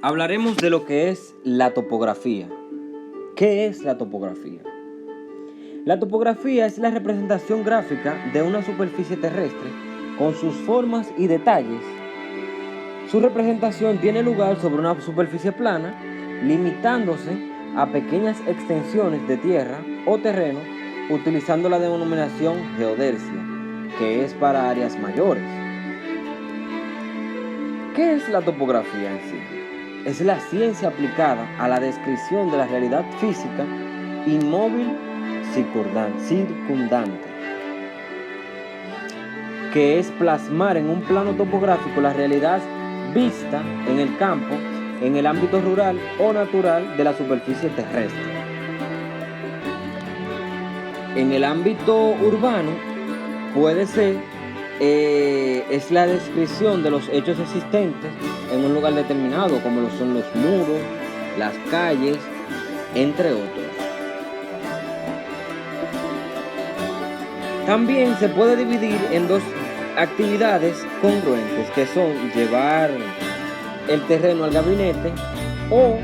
Hablaremos de lo que es la topografía. ¿Qué es la topografía? La topografía es la representación gráfica de una superficie terrestre con sus formas y detalles. Su representación tiene lugar sobre una superficie plana, limitándose a pequeñas extensiones de tierra o terreno, utilizando la denominación geodesia, que es para áreas mayores. ¿Qué es la topografía en sí? Es la ciencia aplicada a la descripción de la realidad física inmóvil circundante, que es plasmar en un plano topográfico la realidad vista en el campo, en el ámbito rural o natural de la superficie terrestre. En el ámbito urbano puede ser es la descripción de los hechos existentes en un lugar determinado, como lo son los muros, las calles, entre otros. También se puede dividir en dos actividades congruentes, que son llevar el terreno al gabinete o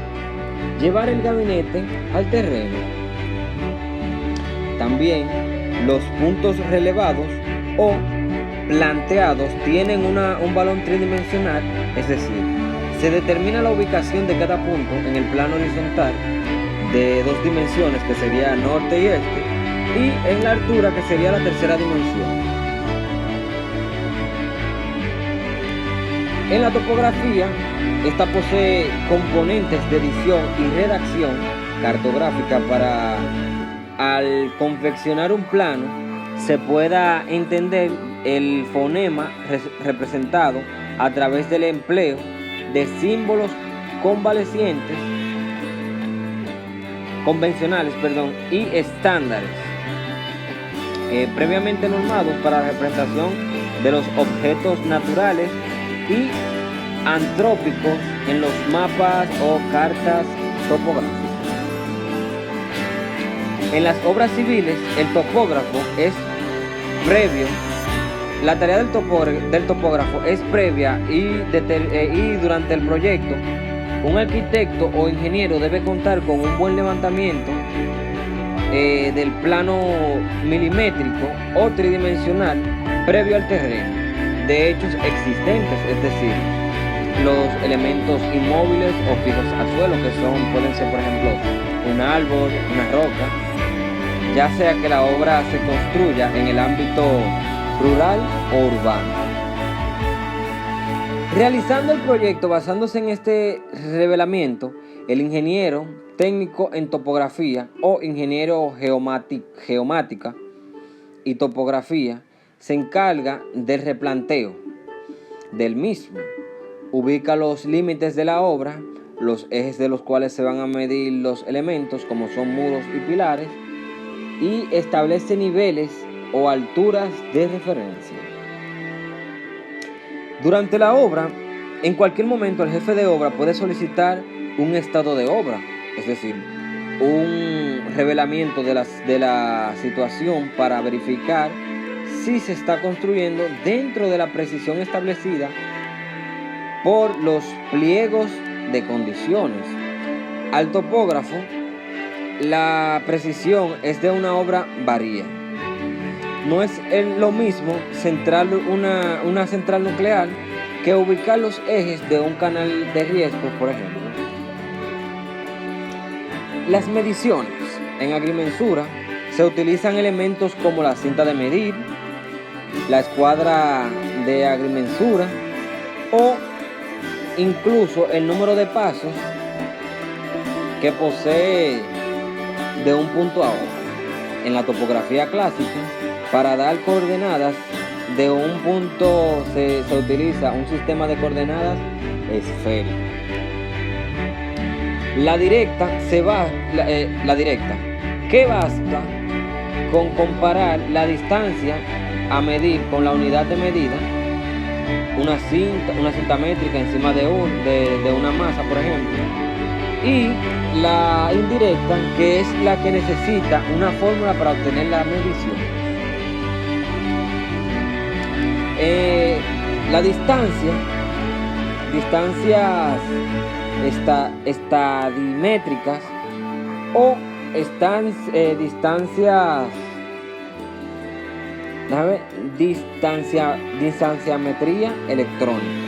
llevar el gabinete al terreno. También los puntos relevados o planteados tienen un valor tridimensional, es decir, se determina la ubicación de cada punto en el plano horizontal de dos dimensiones, que sería norte y este, y en la altura, que sería la tercera dimensión. En la topografía, esta posee componentes de edición y redacción cartográfica para, al confeccionar un plano, se pueda entender el fonema representado a través del empleo de símbolos convencionales y estándares previamente normados para la representación de los objetos naturales y antrópicos en los mapas o cartas topográficas. En las obras civiles, el topógrafo es previo. La tarea del topógrafo es previa y durante el proyecto, un arquitecto o ingeniero debe contar con un buen levantamiento del plano milimétrico o tridimensional previo al terreno, de hechos existentes, es decir, los elementos inmóviles o fijos al suelo, que pueden ser, por ejemplo, un árbol, una roca, ya sea que la obra se construya en el ámbito rural o urbano. Realizando el proyecto basándose en este revelamiento, el ingeniero técnico en topografía o ingeniero geomática y topografía se encarga del replanteo del mismo, ubica los límites de la obra, los ejes de los cuales se van a medir los elementos, como son muros y pilares, y establece niveles o alturas de referencia. Durante la obra, en cualquier momento el jefe de obra puede solicitar un estado de obra, es decir, un revelamiento de la situación para verificar si se está construyendo dentro de la precisión establecida por los pliegos de condiciones. Al topógrafo, la precisión es de una obra varía. No es lo mismo una central nuclear que ubicar los ejes de un canal de riesgo, por ejemplo. Las mediciones. En agrimensura se utilizan elementos como la cinta de medir, la escuadra de agrimensura o incluso el número de pasos que posee de un punto a otro. En la topografía clásica, para dar coordenadas de un punto se utiliza un sistema de coordenadas esférico. La directa, que basta con comparar la distancia a medir con la unidad de medida, una cinta métrica encima de una masa, por ejemplo, y la indirecta, que es la que necesita una fórmula para obtener la medición. Las distancias estadimétricas o distanciametría electrónica.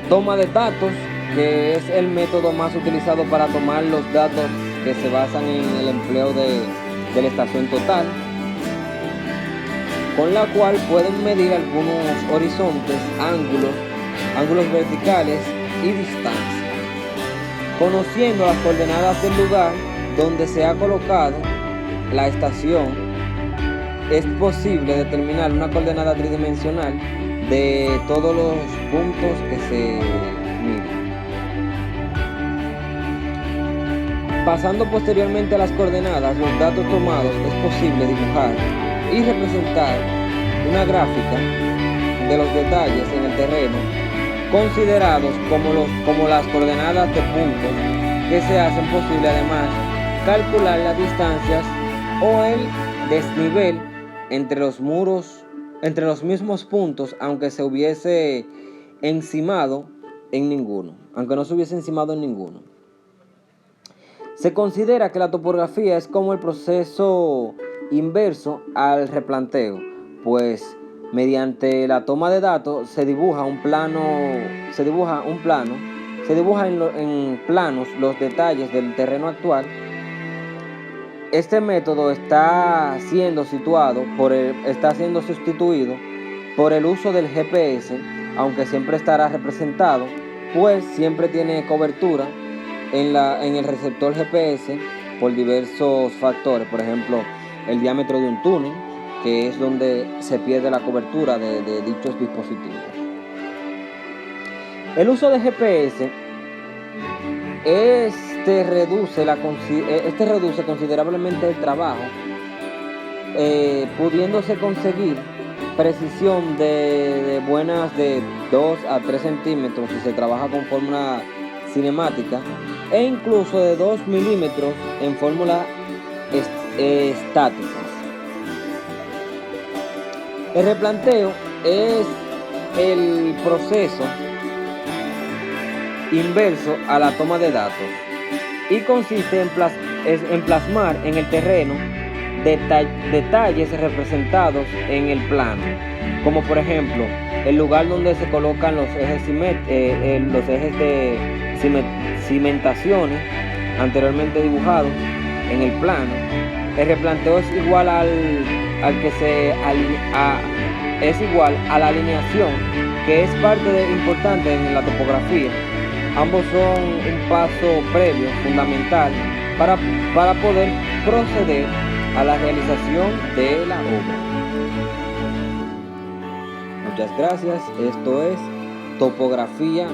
Toma de datos, que es el método más utilizado para tomar los datos que se basan en el empleo de la estación total, con la cual pueden medir algunos horizontes, ángulos verticales y distancia. Conociendo las coordenadas del lugar donde se ha colocado la estación, es posible determinar una coordenada tridimensional de todos los puntos que se miden. Pasando posteriormente a las coordenadas, los datos tomados, es posible dibujar y representar una gráfica de los detalles en el terreno, considerados como las coordenadas de puntos, que se hacen posible además calcular las distancias o el desnivel entre los mismos puntos, aunque no se hubiese encimado en ninguno. Se considera que la topografía es como el proceso inverso al replanteo, pues mediante la toma de datos se dibuja en planos los detalles del terreno actual. Este método está siendo sustituido por el uso del GPS, aunque siempre estará representado, pues siempre tiene cobertura en el receptor GPS por diversos factores, por ejemplo, el diámetro de un túnel, que es donde se pierde la cobertura de dichos dispositivos. El uso de GPS reduce considerablemente el trabajo, pudiéndose conseguir precisión de 2 a 3 centímetros si se trabaja con fórmula cinemática, e incluso de 2 milímetros en fórmula estáticas. El replanteo es el proceso inverso a la toma de datos y consiste en plasmar en el terreno detalles representados en el plano, como por ejemplo el lugar donde se colocan los ejes de cimentaciones anteriormente dibujados en el plano. El replanteo es igual a la alineación, que es parte importante en la topografía. Ambos son un paso previo fundamental para poder proceder a la realización de la obra. Muchas gracias. Esto es Topografía